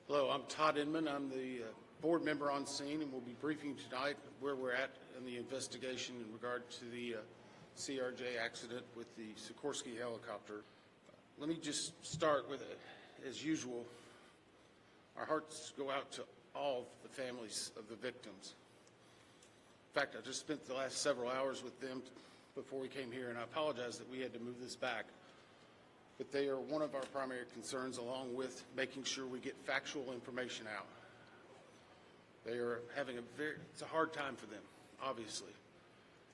Hello, I'm Todd Inman. I'm the board member on scene, and we'll be briefing tonight where we're at in the investigation in regard to the CRJ accident with the Sikorsky helicopter. Let me just start with, as usual, our hearts go out to all the families of the victims. In fact, I just spent the last several hours with them before we came here, and I apologize that we had to move this back. But they are one of our primary concerns, along with making sure we get factual information out. They are having it's a hard time for them, obviously.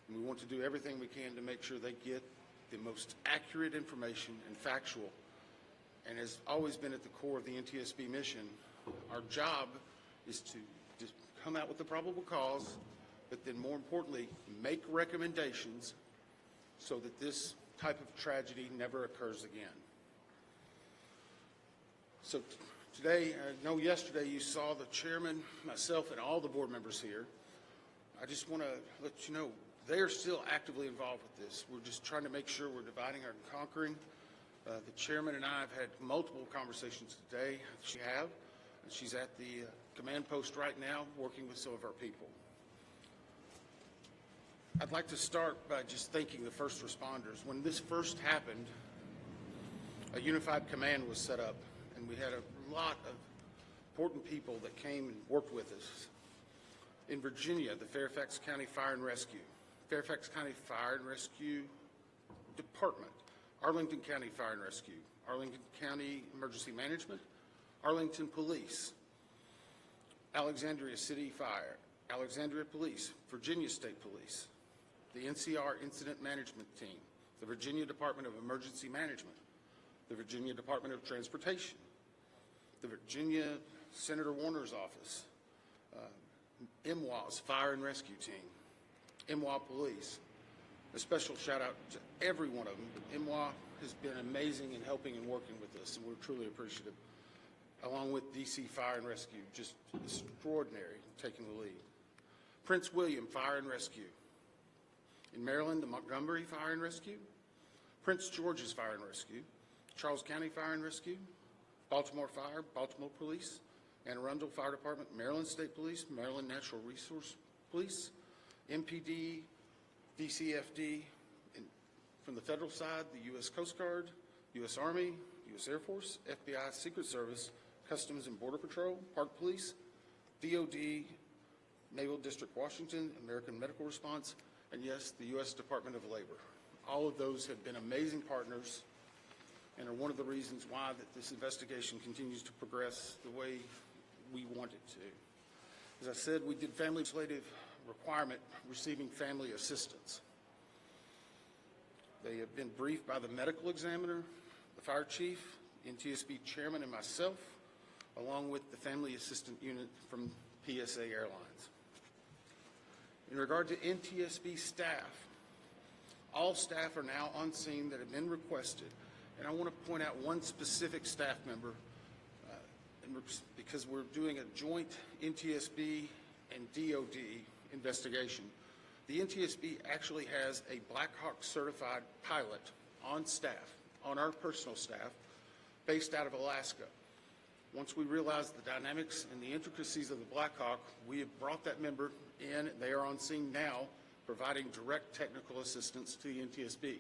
And we want to do everything we can to make sure they get the most accurate information and factual. And has always been at the core of the NTSB mission, our job is to just come out with the probable cause, but then more importantly, make recommendations so that this type of tragedy never occurs again. So today, I know yesterday you saw the chairman, myself, and all the board members here. I just want to let you know they are still actively involved with this. We're just trying to make sure we're dividing and conquering. The chairman and I have had multiple conversations today. She's at the command post right now working with some of our people. I'd like to start by just thanking the first responders. When this first happened, a unified command was set up, and we had a lot of important people that came and worked with us. In Virginia, the Fairfax County Fire and Rescue, Fairfax County Fire and Rescue Department, Arlington County Fire and Rescue, Arlington County Emergency Management, Arlington Police, Alexandria City Fire, Alexandria Police, Virginia State Police, the NCR Incident Management Team, the Virginia Department of Emergency Management, the Virginia Department of Transportation, the Virginia Senator Warner's office, MWA's Fire and Rescue Team, MWA Police. A special shout out to every one of them. MWA has been amazing in helping and working with us, and we're truly appreciative. Along with DC Fire and Rescue, just extraordinary taking the lead. Prince William Fire and Rescue. In Maryland, the Montgomery Fire and Rescue, Prince George's Fire and Rescue, Charles County Fire and Rescue, Baltimore Fire, Baltimore Police, Anne Arundel Fire Department, Maryland State Police, Maryland Natural Resource Police, MPD, DCFD, and from the federal side, the U.S. Coast Guard, U.S. Army, U.S. Air Force, FBI, Secret Service, Customs and Border Patrol, Park Police, DOD, Naval District Washington, American Medical Response, and yes, the U.S. Department of Labor. All of those have been amazing partners and are one of the reasons why that this investigation continues to progress the way we want it to. As I said, we did family legislative requirement receiving family assistance. They have been briefed by the medical examiner, the fire chief, NTSB chairman, and myself, along with the family assistant unit from PSA Airlines. In regard to NTSB staff, all staff are now on scene that have been requested. And I want to point out one specific staff member because we're doing a joint NTSB and DOD investigation. The NTSB actually has a Black Hawk certified pilot on staff, on our personal staff, based out of Alaska. Once we realized the dynamics and the intricacies of the Black Hawk, we have brought that member in. They are on scene now, providing direct technical assistance to the NTSB.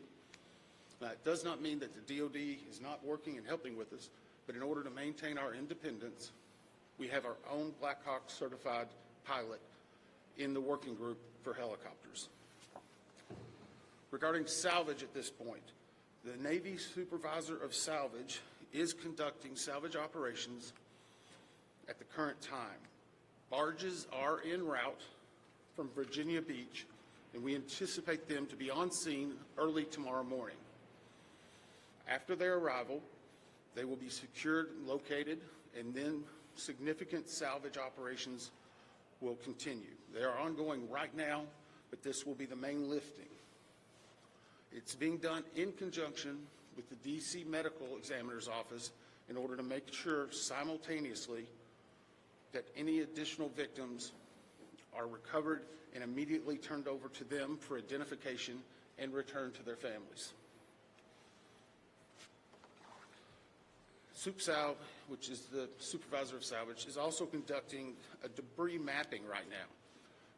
Now, it does not mean that the DOD is not working and helping with us, but in order to maintain our independence, we have our own Black Hawk certified pilot in the working group for helicopters. Regarding salvage at this point, the Navy Supervisor of Salvage is conducting salvage operations at the current time. Barges are en route from Virginia Beach, and we anticipate them to be on scene early tomorrow morning. After their arrival, they will be secured and located, and then significant salvage operations will continue. They are ongoing right now, but this will be the main lifting. It's being done in conjunction with the D.C. Medical Examiner's Office in order to make sure simultaneously that any additional victims are recovered and immediately turned over to them for identification and returned to their families. SupSal, which is the supervisor of salvage, is also conducting a debris mapping right now.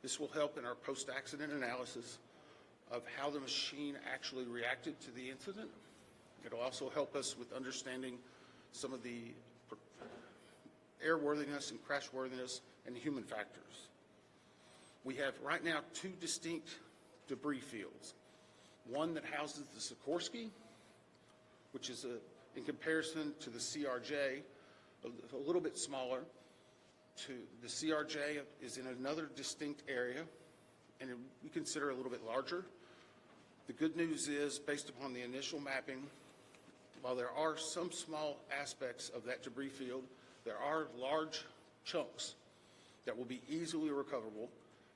This will help in our post-accident analysis of how the machine actually reacted to the incident. It'll also help us with understanding some of the airworthiness and crashworthiness and human factors. We have right now two distinct debris fields. One that houses the Sikorsky, which is in comparison to the CRJ, a little bit smaller. The CRJ is in another distinct area, and we consider a little bit larger. The good news is, based upon the initial mapping, while there are some small aspects of that debris field, there are large chunks that will be easily recoverable,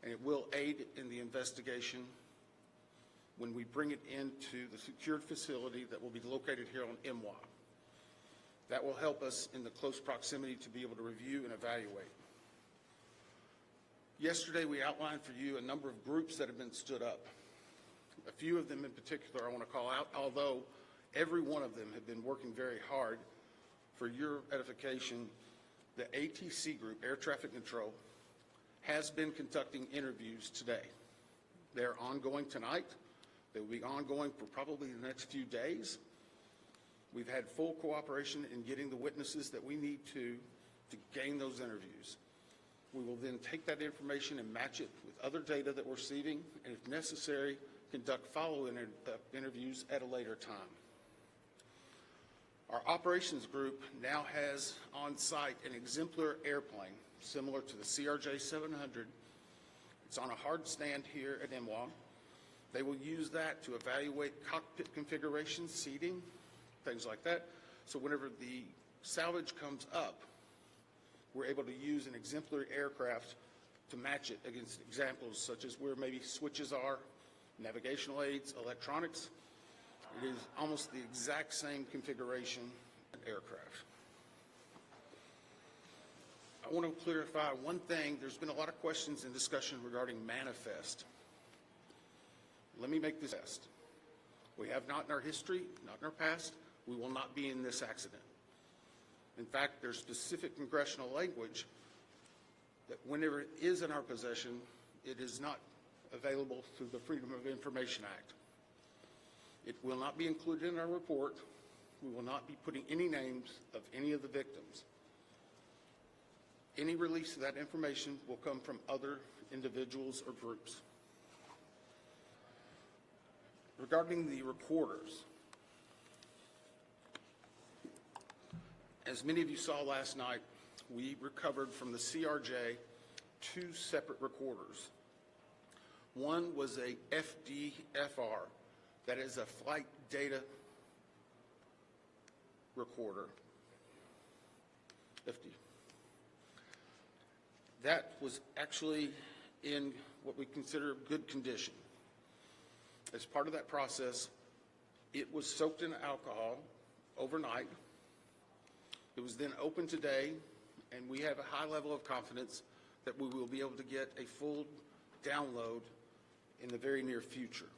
and it will aid in the investigation when we bring it into the secured facility that will be located here on MWA. That will help us in the close proximity to be able to review and evaluate. Yesterday, we outlined for you a number of groups that have been stood up. A few of them in particular I want to call out, although every one of them have been working very hard. For your edification, the ATC group, Air Traffic Control, has been conducting interviews today. They're ongoing tonight. They will be ongoing for probably the next few days. We've had full cooperation in getting the witnesses that we need to gain those interviews. We will then take that information and match it with other data that we're receiving, and if necessary, conduct follow-up interviews at a later time. Our operations group now has on site an exemplar airplane similar to the CRJ 700. It's on a hard stand here at MWA. They will use that to evaluate cockpit configuration, seating, things like that. So whenever the salvage comes up, we're able to use an exemplary aircraft to match it against examples such as where maybe switches are, navigational aids, electronics. It is almost the exact same configuration aircraft. I want to clarify one thing. There's been a lot of questions and discussion regarding manifest. Let me make this best. We have not in our history, not in our past. We will not be in this accident. In fact, there's specific congressional language that whenever it is in our possession, it is not available through the Freedom of Information Act. It will not be included in our report. We will not be putting any names of any of the victims. Any release of that information will come from other individuals or groups. Regarding the recorders, as many of you saw last night, we recovered from the CRJ 2 separate recorders. One was a FDFR, that is a flight data recorder. FD. That was actually in what we consider good condition. As part of that process, it was soaked in alcohol overnight. It was then opened today, and we have a high level of confidence that we will be able to get a full download in the very near future.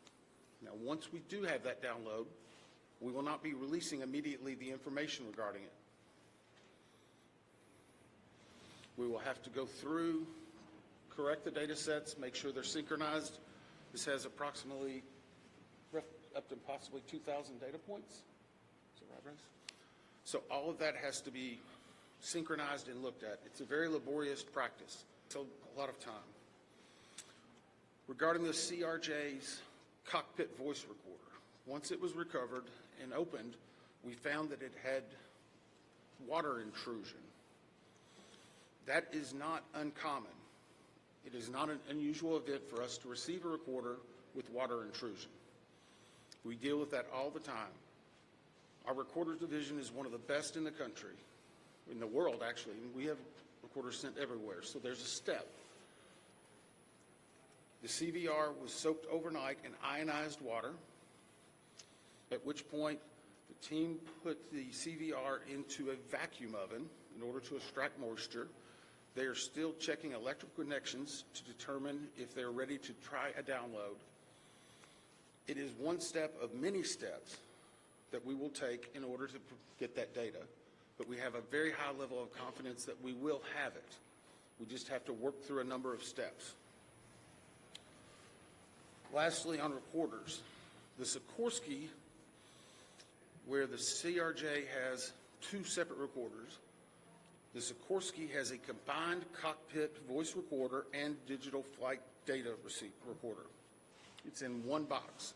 Now, once we do have that download, we will not be releasing immediately the information regarding it. We will have to go through, correct the data sets, make sure they're synchronized. This has approximately up to possibly 2,000 data points. Is that right, Bryce? So all of that has to be synchronized and looked at. It's a very laborious practice. It's a lot of time. Regarding the CRJ's cockpit voice recorder, once it was recovered and opened, we found that it had water intrusion. That is not uncommon. It is not an unusual event for us to receive a recorder with water intrusion. We deal with that all the time. Our recorders division is one of the best in the country, in the world actually, and we have recorders sent everywhere, so there's a step. The CVR was soaked overnight in ionized water, at which point the team put the CVR into a vacuum oven in order to extract moisture. They are still checking electrical connections to determine if they're ready to try a download. It is one step of many steps that we will take in order to get that data. but we have a very high level of confidence that we will have it. We just have to work through a number of steps. Lastly, on recorders, the Sikorsky, where the CRJ has two separate recorders, the Sikorsky has a combined cockpit voice recorder and digital flight data receipt recorder. It's in one box.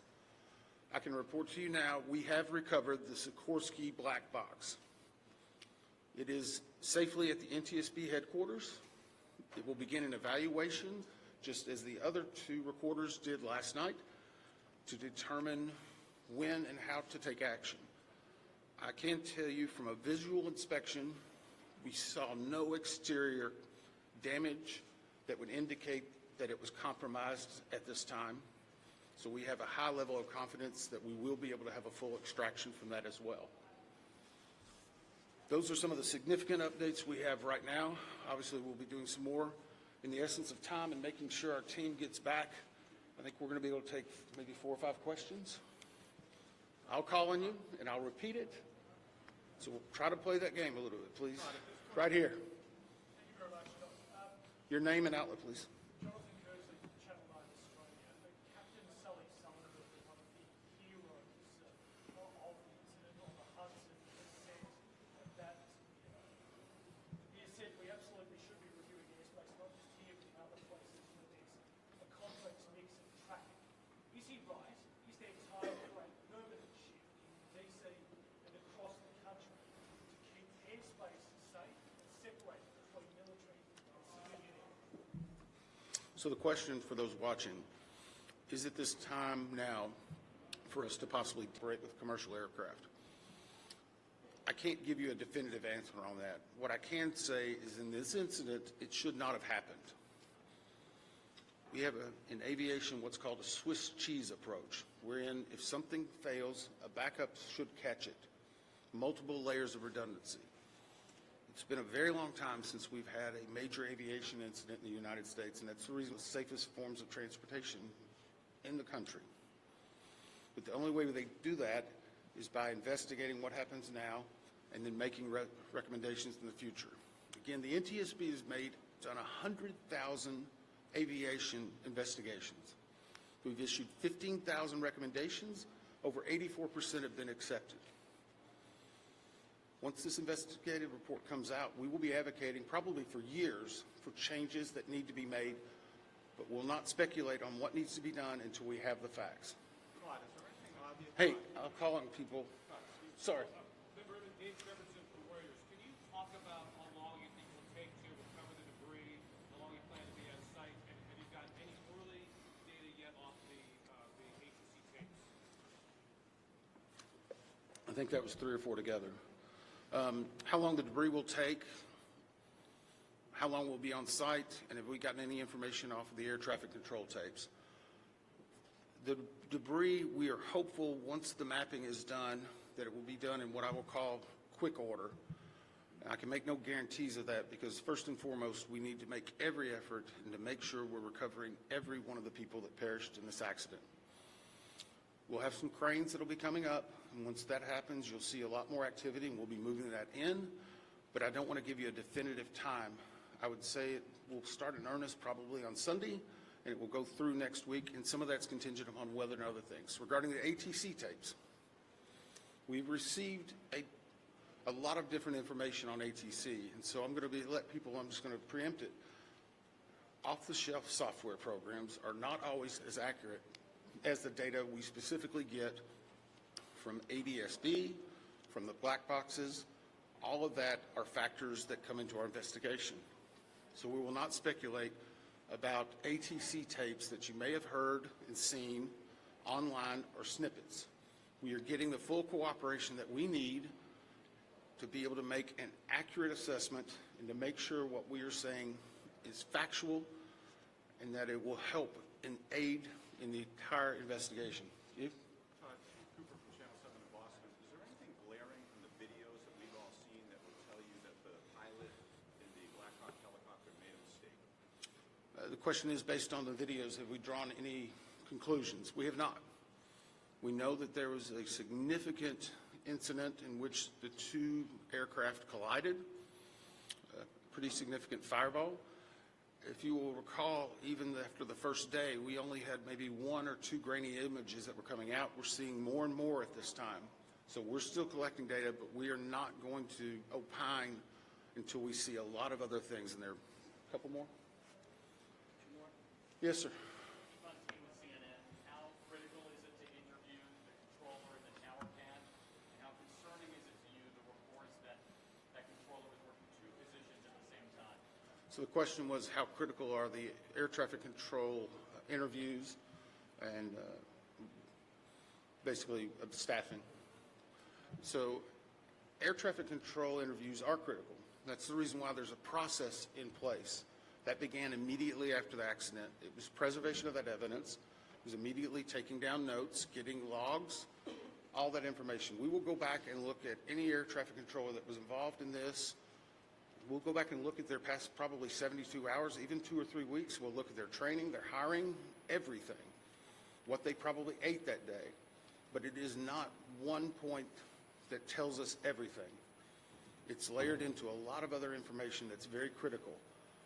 I can report to you now, we have recovered the Sikorsky black box. It is safely at the NTSB headquarters. It will begin an evaluation, just as the other two recorders did last night, to determine when and how to take action. I can tell you from a visual inspection, we saw no exterior damage that would indicate that it was compromised at this time. So we have a high level of confidence that we will be able to have a full extraction from that as well. Those are some of the significant updates we have right now. Obviously, we'll be doing some more in the essence of time and making sure our team gets back. I think we're going to be able to take maybe 4 or 5 questions. I'll call on you and I'll repeat it. So we'll try to play that game a little bit, please. Right here. Thank you very much. Your name and outlet, please. Jonathan Kersley from Channel 9 Australia. Captain Sully Sullivan was one of the heroes of the incident on the Hudson, has said we absolutely should be reviewing airspace, not just here but in other places where there's a complex mix of traffic. Is he right? Is there time for a permanent shift in D.C. and across the country to keep airspace safe and separate between military and civilian air? So the question for those watching, is it this time now for us to possibly operate with commercial aircraft? I can't give you a definitive answer on that. What I can say is in this incident, it should not have happened. We have in aviation what's called a Swiss cheese approach, wherein if something fails, a backup should catch it. Multiple layers of redundancy. It's been a very long time since we've had a major aviation incident in the United States, and that's the reason it's the safest forms of transportation in the country. But the only way they do that is by investigating what happens now and then making recommendations in the future. Again, the NTSB has done 100,000 aviation investigations. We've issued 15,000 recommendations. Over 84% have been accepted. Once this investigative report comes out, we will be advocating probably for years for changes that need to be made, but we'll not speculate on what needs to be done until we have the facts. Hey, I'll call on people. Sorry. Member Dave Jefferson from Reuters. Can you talk about how long you think it will take to recover the debris, how long you plan to be on site, and have you got any early data yet off the ATC tapes? I think that was 3 or 4 together. How long the debris will take, how long we'll be on site, and have we gotten any information off of the air traffic control tapes. The debris, we are hopeful once the mapping is done that it will be done in what I will call quick order. And I can make no guarantees of that because first and foremost, we need to make every effort and to make sure we're recovering every one of the people that perished in this accident. We'll have some cranes that'll be coming up, and once that happens, you'll see a lot more activity and we'll be moving that in, but I don't want to give you a definitive time. I would say it will start in earnest probably on Sunday, and it will go through next week, and some of that's contingent upon weather and other things. Regarding the ATC tapes, we've received a lot of different information on ATC, and so I'm just going to preempt it. Off-the-shelf software programs are not always as accurate as the data we specifically get from ADSB, from the black boxes. All of that are factors that come into our investigation. So we will not speculate about ATC tapes that you may have heard and seen online or snippets. We are getting the full cooperation that we need to be able to make an accurate assessment and to make sure what we are saying is factual and that it will help and aid in the entire investigation. Cooper from Channel 7 in Boston. Is there anything glaring from the videos that we've all seen that would tell you that the pilot in the Black Hawk helicopter made a mistake? The question is, based on the videos, have we drawn any conclusions? We have not. We know that there was a significant incident in which the two aircraft collided, a pretty significant fireball. If you will recall, even after the first day, we only had maybe 1 or 2 grainy images that were coming out. We're seeing more and more at this time. So we're still collecting data, but we are not going to opine until we see a lot of other things in there. A couple more? Yes, sir. On team with CNN, how critical is it to interview the controller in the tower pad? And how concerning is it to you, the reports that that controller was working 2 positions at the same time? So the question was, how critical are the air traffic control interviews and basically staffing? So air traffic control interviews are critical. That's the reason why there's a process in place. That began immediately after the accident. It was preservation of that evidence. It was immediately taking down notes, getting logs, all that information. We will go back and look at any air traffic controller that was involved in this. We'll go back and look at their past probably 72 hours, even 2 or 3 weeks. We'll look at their training, their hiring, everything, what they probably ate that day. But it is not one point that tells us everything. It's layered into a lot of other information that's very critical.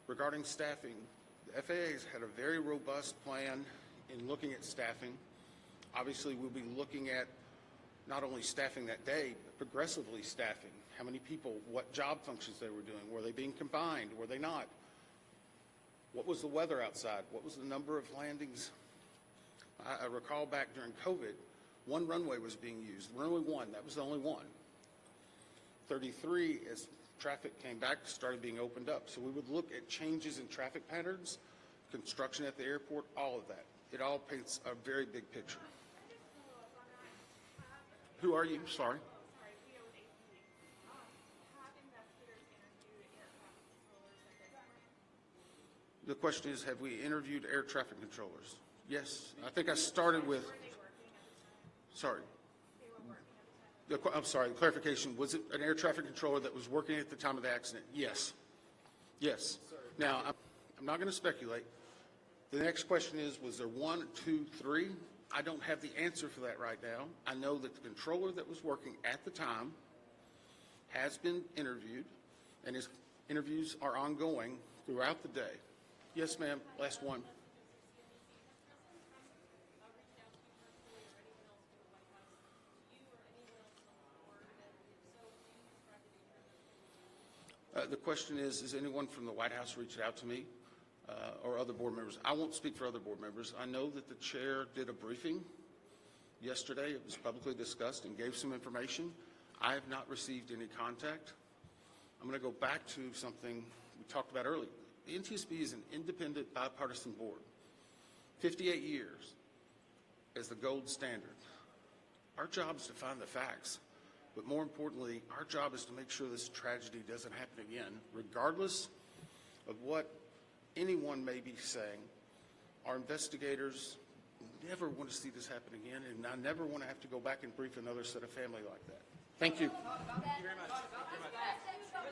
Regarding staffing, the FAA has had a very robust plan in looking at staffing. Obviously, we'll be looking at not only staffing that day, but progressively staffing. How many people, what job functions they were doing. Were they being combined? Were they not? What was the weather outside? What was the number of landings? I recall back during COVID, 1 runway was being used. Runway 1, that was the only one. 33, as traffic came back, started being opened up. So we would look at changes in traffic patterns, construction at the airport, all of that. It all paints a very big picture. Who are you? Sorry. The question is, have we interviewed air traffic controllers? Yes. I think I started with, sorry. I'm sorry, the clarification, was it an air traffic controller that was working at the time of the accident? Yes. Yes. Now, I'm not going to speculate. The next question is, was there 1, 2, 3? I don't have the answer for that right now. I know that the controller that was working at the time has been interviewed, and his interviews are ongoing throughout the day. Yes, ma'am. Last one. The question is anyone from the White House reached out to me or other board members? I won't speak for other board members. I know that the chair did a briefing yesterday. It was publicly discussed and gave some information. I have not received any contact. I'm going to go back to something we talked about earlier. The NTSB is an independent bipartisan board. 58 years as the gold standard. Our job is to find the facts. But more importantly, our job is to make sure this tragedy doesn't happen again, regardless of what anyone may be saying. Our investigators never want to see this happen again, and I never want to have to go back and brief another set of family like that. Thank you. Thank you very much. Thank you very much.